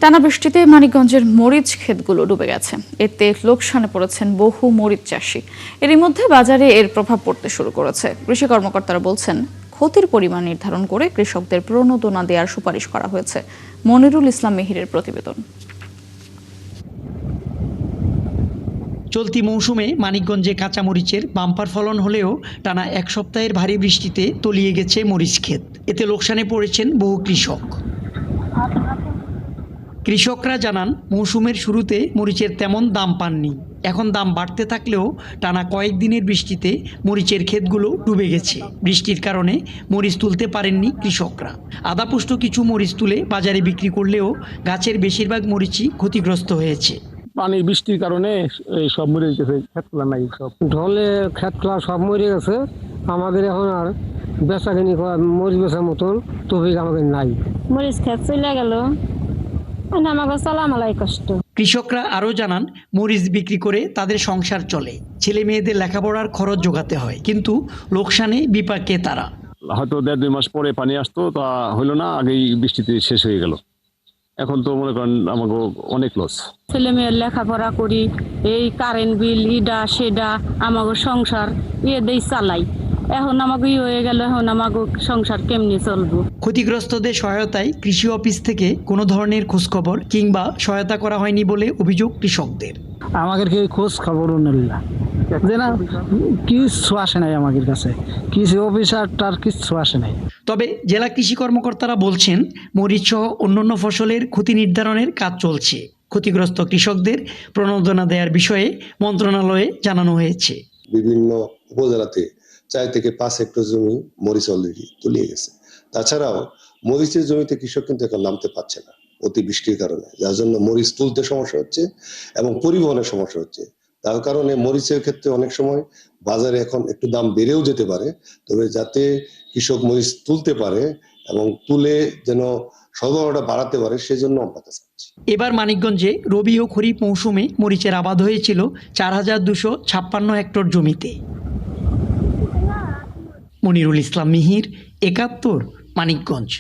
টানা বৃষ্টিতে মানিকগঞ্জের মরিচ ক্ষেতগুলো ডুবে গেছে। এতে লোকসানে পড়েছেন বহু মরিচ চাষি। এরই মধ্যে বাজারে এর প্রভাব পড়তে শুরু করেছে। কৃষি কর্মকর্তারা বলছেন, ক্ষতির পরিমাণ নির্ধারণ করে কৃষকদের প্রণোদনা দেওয়ার সুপারিশ করা হয়েছে। মনিরুল ইসলাম মিহিরের প্রতিবেদন। চলতি মৌসুমে মানিকগঞ্জে কাঁচামরিচের বাম্পার ফলন হলেও টানা এক সপ্তাহের ভারী বৃষ্টিতে তলিয়ে গেছে মরিচ ক্ষেত। এতে লোকসানে পড়েছেন বহু কৃষক। কৃষকরা জানান, মৌসুমের শুরুতে মরিচের তেমন দাম পাননি। এখন দাম বাড়তে থাকলেও টানা কয়েকদিনের বৃষ্টিতে মরিচের ক্ষেতগুলো ডুবে গেছে। বৃষ্টির কারণে মরিচ তুলতে পারেননি কৃষকরা। আধাপুষ্ট কিছু মরিচ তুলে বাজারে বিক্রি করলেও গাছের বেশিরভাগ মরিচই ক্ষতিগ্রস্ত হয়েছে। পানি বৃষ্টির কারণে এই সব মরে গেছে, ক্ষেতগুলা নাই, সব ঢলে ক্ষেতগুলা সব মরে গেছে। আমাদের এখন আর বেচাকিনি মরিচ বেচার মতন তবে আমাদের নাই। মরিচ ক্ষেত চলে গেল, আমাকে চলামালাই কষ্ট। কৃষকরা আরও জানান, মরিচ বিক্রি করে তাদের সংসার চলে, ছেলে মেয়েদের লেখাপড়ার খরচ জোগাতে হয়, কিন্তু লোকসানে বিপাকে তারা। হয়তো 1.5-2 মাস পরে পানি আসতো, তা হইলো না, আগেই বৃষ্টিতে শেষ হয়ে গেল। এখন তো মনে করেন আমাকে অনেক লস। ছেলে মেয়ের লেখাপড়া করি, এই কারেন্ট বিল ইডা সেডা আমাকে সংসার দেই চালাই। এখন আমাকে হয়ে গেল, এখন আমাকে সংসার কেমনি চলবো। ক্ষতিগ্রস্তদের সহায়তায় কৃষি অফিস থেকে কোনো ধরনের খোঁজখবর কিংবা সহায়তা করা হয়নি বলে অভিযোগ কৃষকদের। আমাদের খোঁজ খবর নিলা যে না, কিছু আসে নাই আমাদের কাছে, কৃষি অফিসারটার কিছু আসে নাই। তবে জেলা কৃষি কর্মকর্তারা বলছেন, মরিচ সহ অন্যান্য ফসলের ক্ষতি নির্ধারণের কাজ চলছে। ক্ষতিগ্রস্ত কৃষকদের প্রণোদনা দেওয়ার বিষয়ে মন্ত্রণালয়ে জানানো হয়েছে। বিভিন্ন উপজেলাতে 4 থেকে 5 হেক্টর জমি মরিচ অলরেডি তলিয়ে গেছে। তাছাড়াও মরিচের জমিতে কৃষক কিন্তু এখন নামতে পারছে না অতিবৃষ্টির কারণে, যার জন্য মরিচ তুলতে সমস্যা হচ্ছে এবং পরিবহনের সমস্যা হচ্ছে। তার কারণে মরিচের ক্ষেত্রে অনেক সময় বাজারে এখন একটু দাম বেড়েও যেতে পারে। তবে যাতে কৃষক মরিচ তুলতে পারে এবং তুলে যেন সরবরাহটা বাড়াতে পারে, সেজন্য আমরা কাজ করছি। এবার মানিকগঞ্জে রবি ও খরিফ মৌসুমে মরিচের আবাদ হয়েছিল 4256 হেক্টর জমিতে। মনিরুল ইসলাম মিহির, 71, মানিকগঞ্জ।